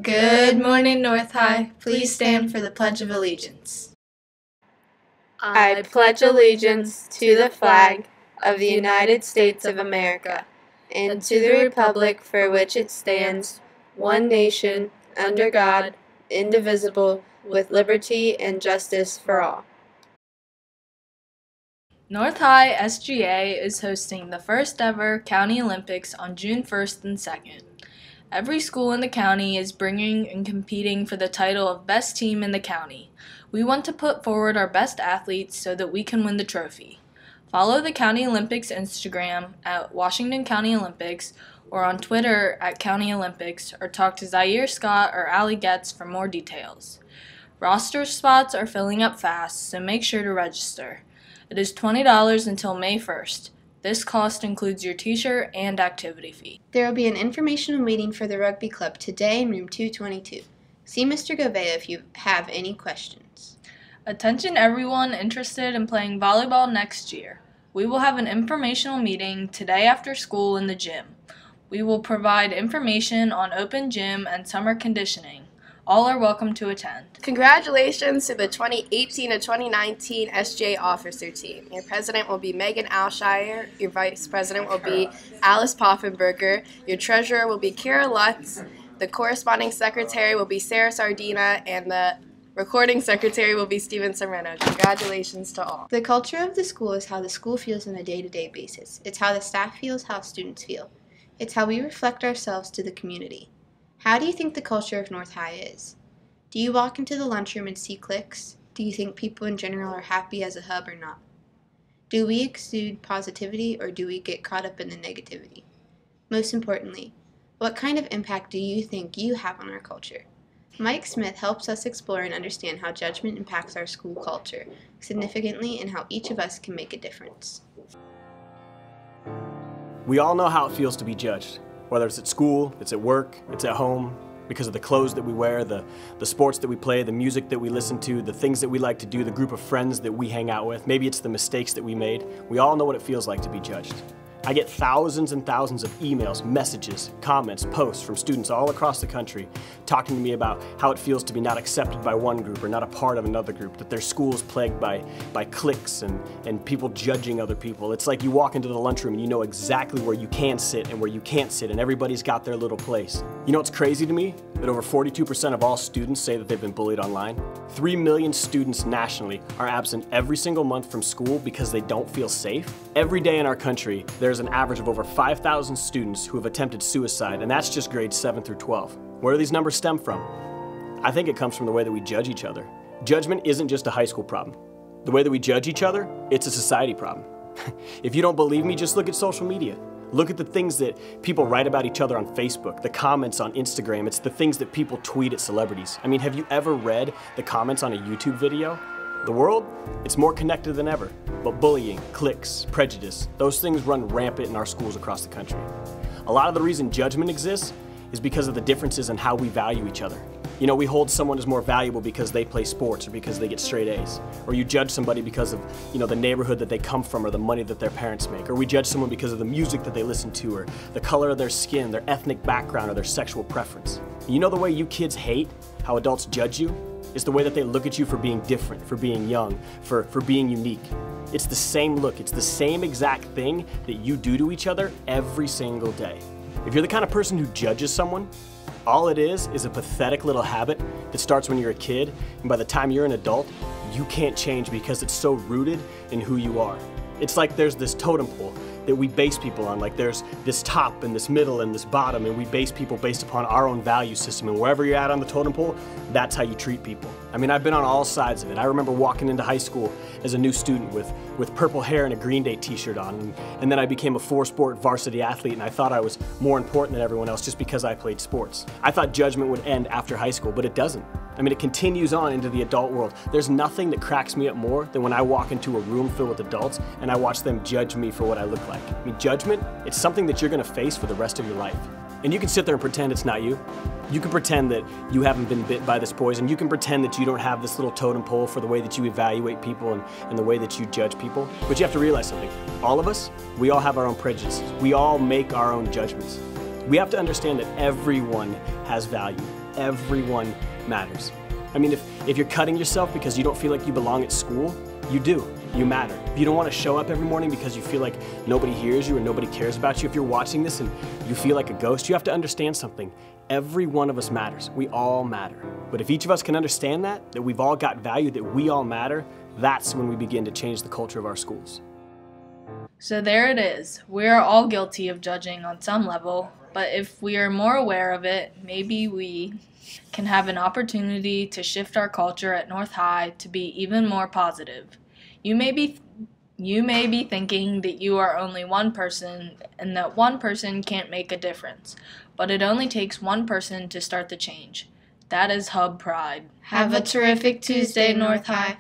Good morning, North High. Please stand for the Pledge of Allegiance. I pledge allegiance to the flag of the United States of America and to the republic for which it stands, one nation, under God, indivisible, with liberty and justice for all. North High SGA is hosting the first ever County Olympics on June 1st and 2nd. Every school in the county is bringing and competing for the title of Best Team in the County. We want to put forward our best athletes so that we can win the trophy. Follow the County Olympics Instagram at Washington County Olympics or on Twitter at County Olympics, or talk to Zaire Scott or Allie Getz for more details. Roster spots are filling up fast, so make sure to register. It is $20 until May 1st. This cost includes your t-shirt and activity fee. There will be an informational meeting for the rugby club today in room 222. See Mr. Govea if you have any questions. Attention everyone interested in playing volleyball next year. We will have an informational meeting today after school in the gym. We will provide information on open gym and summer conditioning. All are welcome to attend. Congratulations to the 2018 to 2019 SGA officer team. Your president will be Megan Alshire, your vice president will be Alice Poffenberger, your treasurer will be Kira Lutz, the corresponding secretary will be Sarah Sardina, and the recording secretary will be Steven Sereno. Congratulations to all. The culture of the school is how the school feels on a day-to-day basis. It's how the staff feels, how students feel. It's how we reflect ourselves to the community. How do you think the culture of North High is? Do you walk into the lunchroom and see cliques? Do you think people in general are happy as a hub or not? Do we exude positivity or do we get caught up in the negativity? Most importantly, what kind of impact do you think you have on our culture? Mike Smith helps us explore and understand how judgment impacts our school culture significantly and how each of us can make a difference. We all know how it feels to be judged. Whether it's at school, it's at work, it's at home, because of the clothes that we wear, the sports that we play, the music that we listen to, the things that we like to do, the group of friends that we hang out with. Maybe it's the mistakes that we made. We all know what it feels like to be judged. I get thousands and thousands of emails, messages, comments, posts from students all across the country talking to me about how it feels to be not accepted by one group or not a part of another group, that their school is plagued by cliques and people judging other people. It's like you walk into the lunchroom and you know exactly where you can sit and where you can't sit, and everybody's got their little place. You know what's crazy to me? That over 42% of all students say that they've been bullied online. 3 million students nationally are absent every single month from school because they don't feel safe. Every day in our country, there's an average of over 5,000 students who have attempted suicide, and that's just grades 7 through 12. Where do these numbers stem from? I think it comes from the way that we judge each other. Judgment isn't just a high school problem. The way that we judge each other, it's a society problem. If you don't believe me, just look at social media. Look at the things that people write about each other on Facebook, the comments on Instagram. It's the things that people tweet at celebrities. I mean, have you ever read the comments on a YouTube video? The world, it's more connected than ever. But bullying, cliques, prejudice, those things run rampant in our schools across the country. A lot of the reason judgment exists is because of the differences in how we value each other. You know, we hold someone as more valuable because they play sports or because they get straight A's. Or you judge somebody because of, the neighborhood that they come from or the money that their parents make. Or we judge someone because of the music that they listen to or the color of their skin, their ethnic background, or their sexual preference. You know the way you kids hate how adults judge you? It's the way that they look at you for being different, for being young, for being unique. It's the same look, it's the same exact thing that you do to each other every single day. If you're the kind of person who judges someone, all it is a pathetic little habit that starts when you're a kid, and by the time you're an adult, you can't change because it's so rooted in who you are. It's like there's this totem pole that we base people on, like there's this top and this middle and this bottom, and we base people based upon our own value system, and wherever you're at on the totem pole, that's how you treat people. I mean, I've been on all sides of it. I remember walking into high school as a new student with purple hair and a Green Day t-shirt on, and then I became a 4-sport varsity athlete, and I thought I was more important than everyone else just because I played sports. I thought judgment would end after high school, but it doesn't. I mean, it continues on into the adult world. There's nothing that cracks me up more than when I walk into a room filled with adults and I watch them judge me for what I look like. I mean, judgment, it's something that you're gonna face for the rest of your life. And you can sit there and pretend it's not you. You can pretend that you haven't been bit by this poison. You can pretend that you don't have this little totem pole for the way that you evaluate people and the way that you judge people. But you have to realize something. All of us, we all have our own prejudices. We all make our own judgments. We have to understand that everyone has value. everyone matters. I mean, if you're cutting yourself because you don't feel like you belong at school, you do. You matter. If you don't want to show up every morning because you feel like nobody hears you or nobody cares about you, if you're watching this and you feel like a ghost, you have to understand something. Every one of us matters. We all matter. But if each of us can understand that we've all got value, that we all matter, that's when we begin to change the culture of our schools. So there it is. We are all guilty of judging on some level, but if we are more aware of it, maybe we can have an opportunity to shift our culture at North High to be even more positive. You may be thinking that you are only one person and that one person can't make a difference, but it only takes one person to start the change. That is Hub Pride. Have a terrific Tuesday, North High.